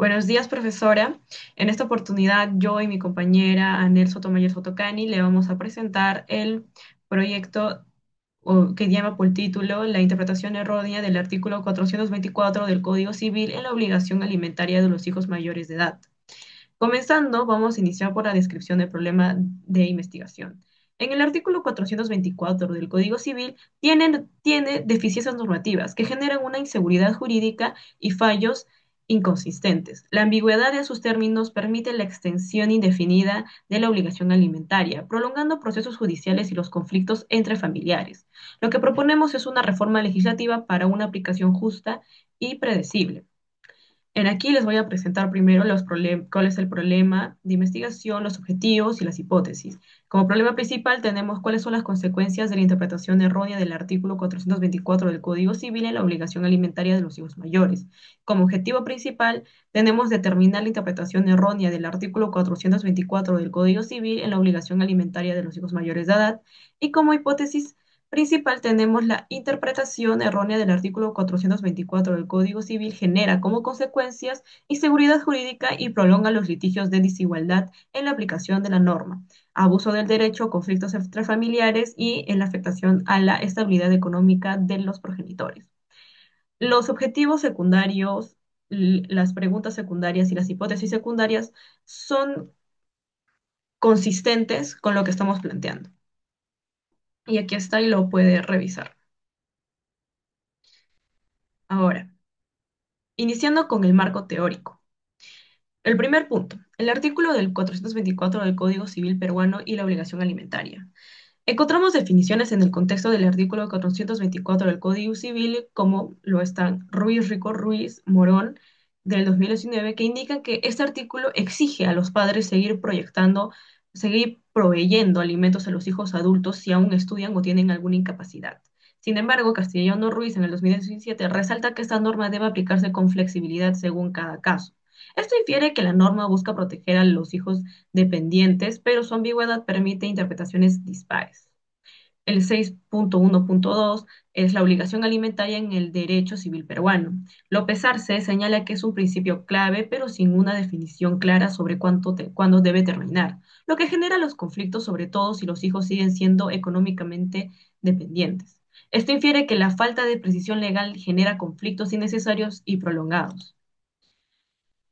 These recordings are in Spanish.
Buenos días, profesora. En esta oportunidad, yo y mi compañera Anel Sotomayor Sotocani le vamos a presentar el proyecto que lleva por título La interpretación errónea del artículo 424 del Código Civil en la obligación alimentaria de los hijos mayores de edad. Comenzando, vamos a iniciar por la descripción del problema de investigación. En el artículo 424 del Código Civil tiene deficiencias normativas que generan una inseguridad jurídica y fallos inconsistentes. La ambigüedad de sus términos permite la extensión indefinida de la obligación alimentaria, prolongando procesos judiciales y los conflictos entre familiares. Lo que proponemos es una reforma legislativa para una aplicación justa y predecible. En aquí les voy a presentar primero cuál es el problema de investigación, los objetivos y las hipótesis. Como problema principal tenemos cuáles son las consecuencias de la interpretación errónea del artículo 424 del Código Civil en la obligación alimentaria de los hijos mayores. Como objetivo principal tenemos determinar la interpretación errónea del artículo 424 del Código Civil en la obligación alimentaria de los hijos mayores de edad. Y como hipótesis principal tenemos la interpretación errónea del artículo 424 del Código Civil genera como consecuencias inseguridad jurídica y prolonga los litigios de desigualdad en la aplicación de la norma, abuso del derecho, conflictos extrafamiliares y en la afectación a la estabilidad económica de los progenitores. Los objetivos secundarios, las preguntas secundarias y las hipótesis secundarias son consistentes con lo que estamos planteando. Y aquí está y lo puede revisar. Ahora, iniciando con el marco teórico. El primer punto, el artículo del 424 del Código Civil peruano y la obligación alimentaria. Encontramos definiciones en el contexto del artículo 424 del Código Civil, como lo están Ruiz Rico Ruiz Morón del 2019, que indican que este artículo exige a los padres seguir proveyendo alimentos a los hijos adultos si aún estudian o tienen alguna incapacidad. Sin embargo, Castellano Ruiz en el 2017 resalta que esta norma debe aplicarse con flexibilidad según cada caso. Esto infiere que la norma busca proteger a los hijos dependientes, pero su ambigüedad permite interpretaciones dispares. El 6.1.2 es la obligación alimentaria en el derecho civil peruano. López Arce señala que es un principio clave, pero sin una definición clara sobre cuándo debe terminar, lo que genera los conflictos, sobre todo si los hijos siguen siendo económicamente dependientes. Esto infiere que la falta de precisión legal genera conflictos innecesarios y prolongados.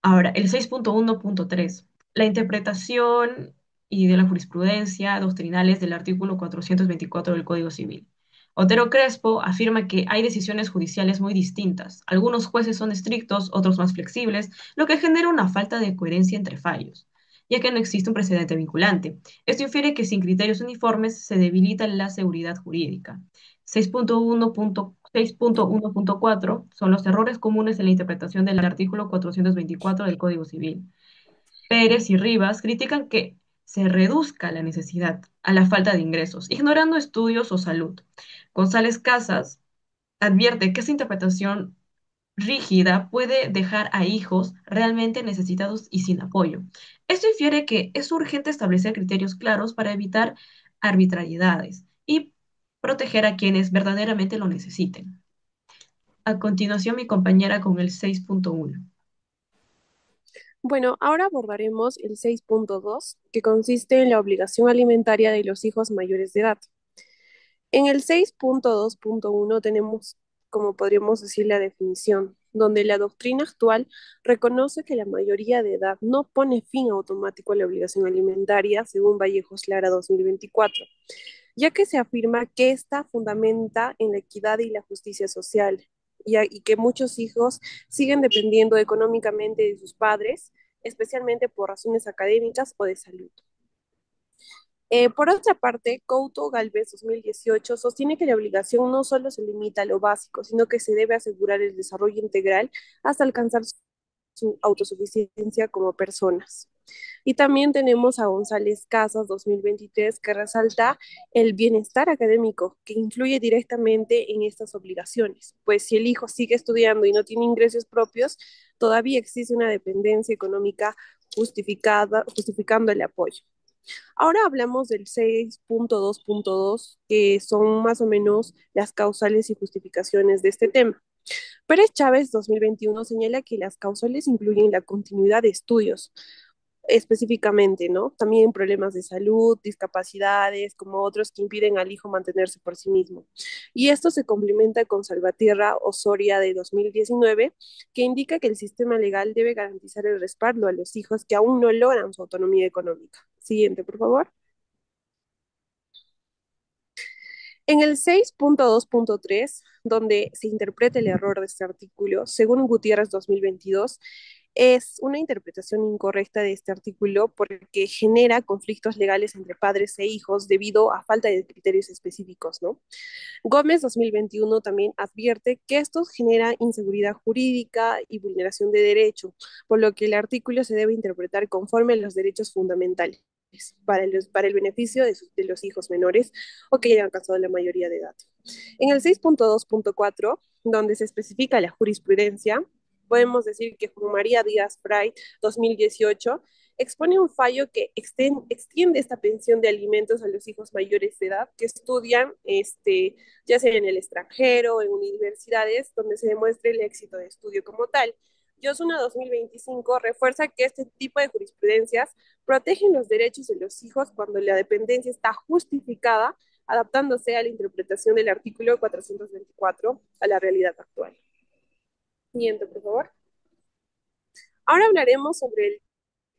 Ahora, el 6.1.3, la interpretación y de la jurisprudencia doctrinales del artículo 424 del Código Civil. Otero Crespo afirma que hay decisiones judiciales muy distintas. Algunos jueces son estrictos, otros más flexibles, lo que genera una falta de coherencia entre fallos, ya que no existe un precedente vinculante. Esto infiere que sin criterios uniformes se debilita la seguridad jurídica. 6.1.4 son los errores comunes en la interpretación del artículo 424 del Código Civil. Pérez y Rivas critican que se reduzca la necesidad a la falta de ingresos, ignorando estudios o salud. González Casas advierte que esta interpretación rígida puede dejar a hijos realmente necesitados y sin apoyo. Esto infiere que es urgente establecer criterios claros para evitar arbitrariedades y proteger a quienes verdaderamente lo necesiten. A continuación, mi compañera con el 6.1. Bueno, ahora abordaremos el 6.2, que consiste en la obligación alimentaria de los hijos mayores de edad. En el 6.2.1 tenemos, como podríamos decir, la definición, donde la doctrina actual reconoce que la mayoría de edad no pone fin automático a la obligación alimentaria, según Vallejos Lara 2024, ya que se afirma que esta fundamenta en la equidad y la justicia social, y que muchos hijos siguen dependiendo económicamente de sus padres, especialmente por razones académicas o de salud. Por otra parte, Couto Galvez 2018 sostiene que la obligación no solo se limita a lo básico, sino que se debe asegurar el desarrollo integral hasta alcanzar su autosuficiencia como personas. Y también tenemos a González Casas 2023 que resalta el bienestar académico que influye directamente en estas obligaciones, pues si el hijo sigue estudiando y no tiene ingresos propios, todavía existe una dependencia económica justificando el apoyo. Ahora hablamos del 6.2.2, que son más o menos las causales y justificaciones de este tema. Pérez Chávez 2021 señala que las causales incluyen la continuidad de estudios, específicamente, ¿no? También problemas de salud, discapacidades, como otros que impiden al hijo mantenerse por sí mismo. Y esto se complementa con Salvatierra Osoria de 2019, que indica que el sistema legal debe garantizar el respaldo a los hijos que aún no logran su autonomía económica. Siguiente, por favor. En el 6.2.3, donde se interpreta el error de este artículo, según Gutiérrez 2022, es una interpretación incorrecta de este artículo porque genera conflictos legales entre padres e hijos debido a falta de criterios específicos, ¿no? Gómez 2021 también advierte que esto genera inseguridad jurídica y vulneración de derecho, por lo que el artículo se debe interpretar conforme a los derechos fundamentales para el beneficio de los hijos menores o que hayan alcanzado la mayoría de edad. En el 6.2.4, donde se especifica la jurisprudencia, podemos decir que Juan María Díaz Fray, 2018, expone un fallo que extiende esta pensión de alimentos a los hijos mayores de edad que estudian, ya sea en el extranjero o en universidades, donde se demuestre el éxito de estudio como tal. Yosuna 2025 refuerza que este tipo de jurisprudencias protegen los derechos de los hijos cuando la dependencia está justificada, adaptándose a la interpretación del artículo 424 a la realidad actual. Siguiente, por favor. Ahora hablaremos sobre el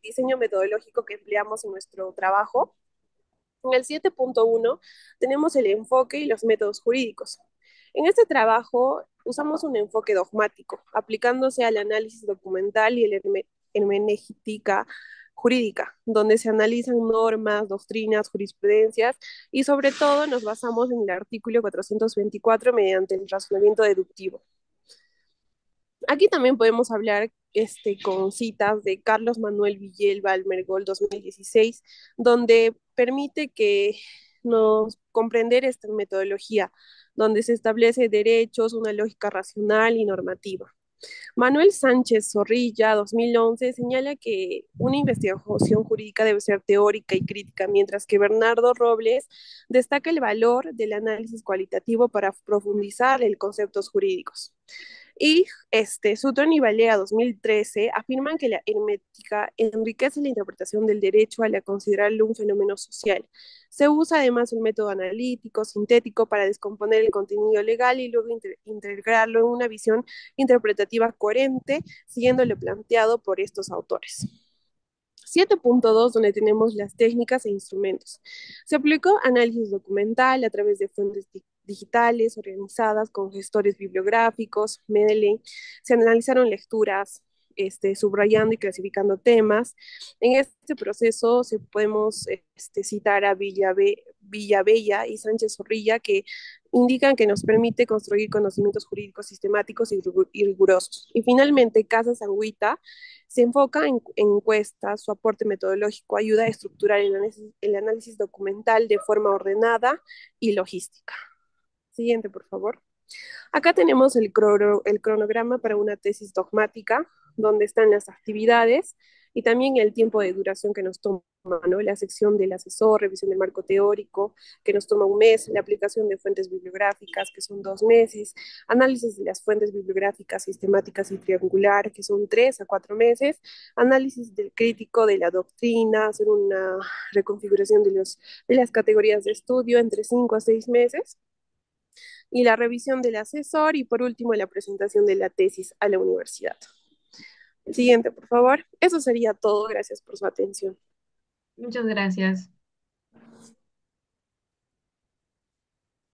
diseño metodológico que empleamos en nuestro trabajo. En el 7.1 tenemos el enfoque y los métodos jurídicos. En este trabajo usamos un enfoque dogmático, aplicándose al análisis documental y la hermenéutica jurídica, donde se analizan normas, doctrinas, jurisprudencias y sobre todo nos basamos en el artículo 424 mediante el razonamiento deductivo. Aquí también podemos hablar con citas de Carlos Manuel Villalba Almergol 2016, donde permite que nos comprender esta metodología, donde se establece derechos, una lógica racional y normativa. Manuel Sánchez Zorrilla, 2011, señala que una investigación jurídica debe ser teórica y crítica, mientras que Bernardo Robles destaca el valor del análisis cualitativo para profundizar en conceptos jurídicos. Y Sutton y Balea 2013 afirman que la hermética enriquece la interpretación del derecho al considerarlo un fenómeno social. Se usa además un método analítico, sintético, para descomponer el contenido legal y luego integrarlo en una visión interpretativa coherente, siguiendo lo planteado por estos autores. 7.2, donde tenemos las técnicas e instrumentos. Se aplicó análisis documental a través de fuentes digitales organizadas con gestores bibliográficos, Mendeley. Se analizaron lecturas, subrayando y clasificando temas. En este proceso se podemos citar a Villavella y Sánchez Zorrilla, que indican que nos permite construir conocimientos jurídicos sistemáticos y rigurosos. Y finalmente, Casas Anguita se enfoca en encuestas, su aporte metodológico ayuda a estructurar el análisis documental de forma ordenada y logística. Siguiente, por favor. Acá tenemos el cronograma para una tesis dogmática, donde están las actividades y también el tiempo de duración que nos toma, ¿no? La sección del asesor, revisión del marco teórico, que nos toma un mes, la aplicación de fuentes bibliográficas, que son 2 meses, análisis de las fuentes bibliográficas sistemáticas y triangular, que son 3 a 4 meses, análisis del crítico de la doctrina, hacer una reconfiguración de las categorías de estudio entre 5 a 6 meses, y la revisión del asesor y por último la presentación de la tesis a la universidad. El siguiente, por favor. Eso sería todo. Gracias por su atención. Muchas gracias.